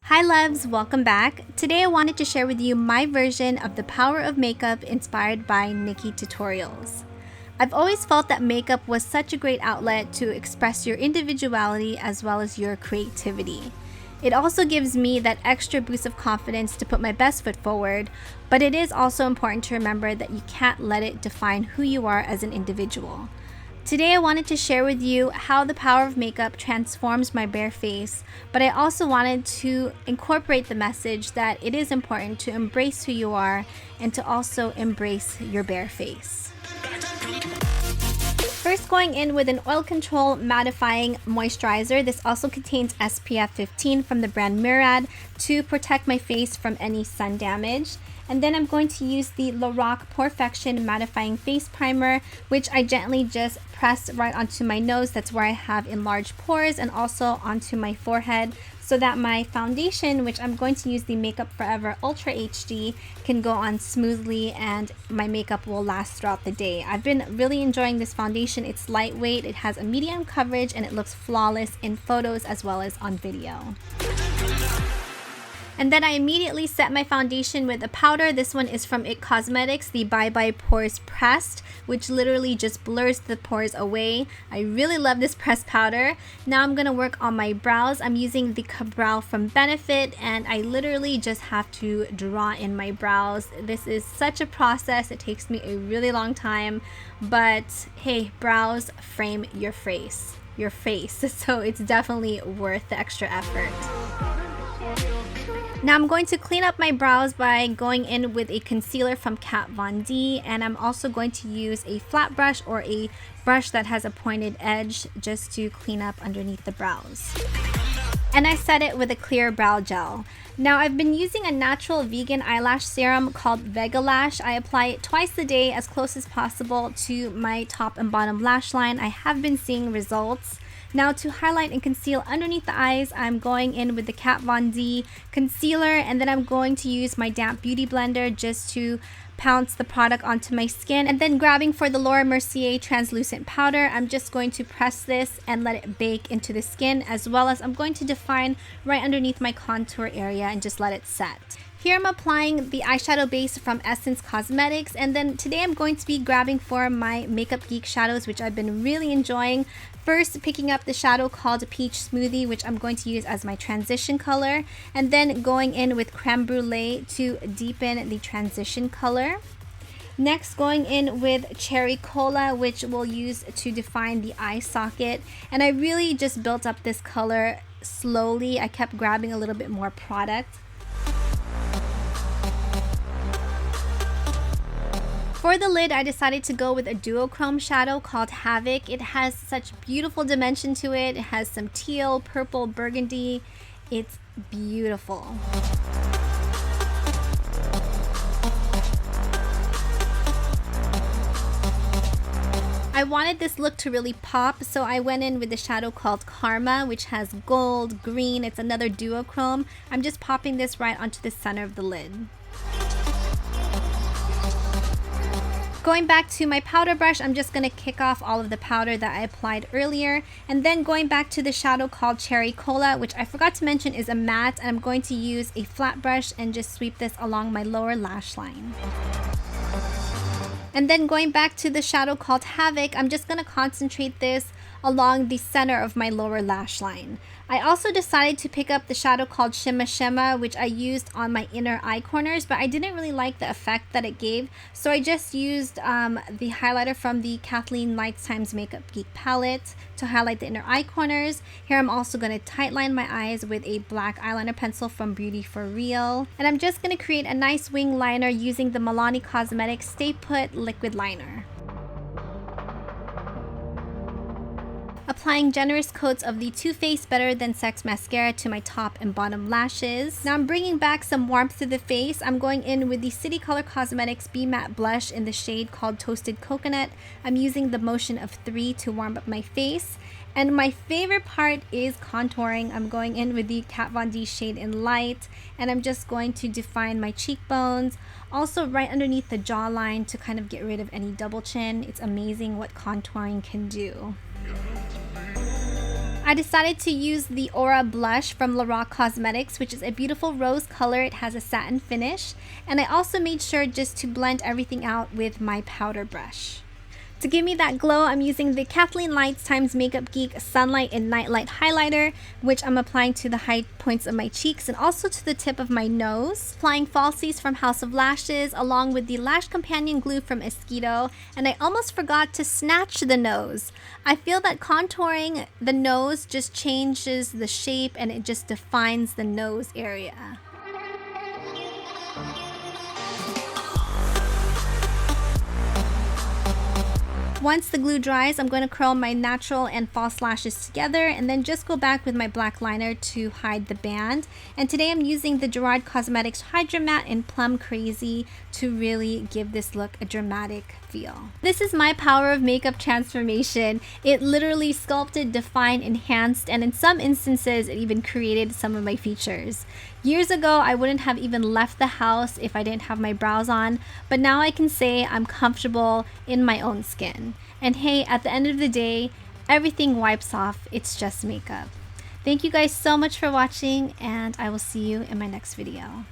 Hi loves, welcome back. Today I wanted to share with you my version of the power of makeup inspired by Nikkie Tutorials. I've always felt that makeup was such a great outlet to express your individuality as well as your creativity. It also gives me that extra boost of confidence to put my best foot forward, but it is also important to remember that you can't let it define who you are as an individual. Today I wanted to share with you how the power of makeup transforms my bare face, but I also wanted to incorporate the message that it is important to embrace who you are and to also embrace your bare face. First, going in with an oil control mattifying moisturizer. This also contains SPF 15 from the brand Murad to protect my face from any sun damage. And then I'm going to use the LORAC Perfection Mattifying Face Primer, which I gently just press right onto my nose. That's where I have enlarged pores, and also onto my forehead, so that my foundation, which I'm going to use the Makeup Forever Ultra HD, can go on smoothly and my makeup will last throughout the day. I've been really enjoying this foundation. It's lightweight, it has a medium coverage, and it looks flawless in photos as well as on video. And then I immediately set my foundation with a powder. This one is from It Cosmetics, the Bye Bye Pores Pressed, which literally just blurs the pores away. I really love this pressed powder. Now I'm going to work on my brows. I'm using the Cabral from Benefit, and I literally just have to draw in my brows. This is such a process. It takes me a really long time, but hey, brows frame your face. So it's definitely worth the extra effort. Now I'm going to clean up my brows by going in with a concealer from Kat Von D, and I'm also going to use a flat brush or a brush that has a pointed edge just to clean up underneath the brows. And I set it with a clear brow gel. Now I've been using a natural vegan eyelash serum called Vega Lash. I apply it twice a day as close as possible to my top and bottom lash line. I have been seeing results. Now to highlight and conceal underneath the eyes, I'm going in with the Kat Von D concealer, and then I'm going to use my damp beauty blender just to pounce the product onto my skin. And then grabbing for the Laura Mercier translucent powder, I'm just going to press this and let it bake into the skin, as well as I'm going to define right underneath my contour area and just let it set. Here I'm applying the eyeshadow base from Essence Cosmetics, and then today I'm going to be grabbing for my Makeup Geek shadows, which I've been really enjoying. First, picking up the shadow called Peach Smoothie, which I'm going to use as my transition color, and then going in with Creme Brulee to deepen the transition color. Next, going in with Cherry Cola, which we'll use to define the eye socket, and I really just built up this color slowly. I kept grabbing a little bit more product. For the lid, I decided to go with a duochrome shadow called Havoc. It has such beautiful dimension to it. It has some teal, purple, burgundy. It's beautiful. I wanted this look to really pop, so I went in with the shadow called Karma, which has gold, green. It's another duochrome. I'm just popping this right onto the center of the lid. Going back to my powder brush, I'm just going to kick off all of the powder that I applied earlier, and then going back to the shadow called Cherry Cola, which I forgot to mention is a matte, and I'm going to use a flat brush and just sweep this along my lower lash line. And then going back to the shadow called Havoc, I'm just going to concentrate this along the center of my lower lash line. I also decided to pick up the shadow called Shimma Shimma, which I used on my inner eye corners, but I didn't really like the effect that it gave, so I just used the highlighter from the Kathleen Lifetime's Makeup Geek palette to highlight the inner eye corners. Here I'm also going to tightline my eyes with a black eyeliner pencil from Beauty for Real, and I'm just going to create a nice wing liner using the Milani Cosmetics Stay Put liquid liner. Applying generous coats of the Too Faced Better Than Sex mascara to my top and bottom lashes. Now I'm bringing back some warmth to the face. I'm going in with the City Color Cosmetics Be Matte Blush in the shade called Toasted Coconut. I'm using the motion of 3 to warm up my face. And my favorite part is contouring. I'm going in with the Kat Von D shade in Light, and I'm just going to define my cheekbones, also right underneath the jawline to kind of get rid of any double chin. It's amazing what contouring can do. I decided to use the Aura blush from LORAC Cosmetics, which is a beautiful rose color. It has a satin finish. And I also made sure just to blend everything out with my powder brush. To give me that glow, I'm using the Kathleen Lights x Makeup Geek Sunlight and Nightlight Highlighter, which I'm applying to the high points of my cheeks and also to the tip of my nose. Applying falsies from House of Lashes along with the Lash Companion Glue from Mosquito, and I almost forgot to snatch the nose. I feel that contouring the nose just changes the shape and it just defines the nose area. Once the glue dries, I'm going to curl my natural and false lashes together and then just go back with my black liner to hide the band. And today I'm using the Gerard Cosmetics Hydra Matte in Plum Crazy to really give this look a dramatic feel. This is my power of makeup transformation. It literally sculpted, defined, enhanced, and in some instances it even created some of my features. Years ago, I wouldn't have even left the house if I didn't have my brows on, but now I can say I'm comfortable in my own skin. And hey, at the end of the day, everything wipes off. It's just makeup. Thank you guys so much for watching, and I will see you in my next video.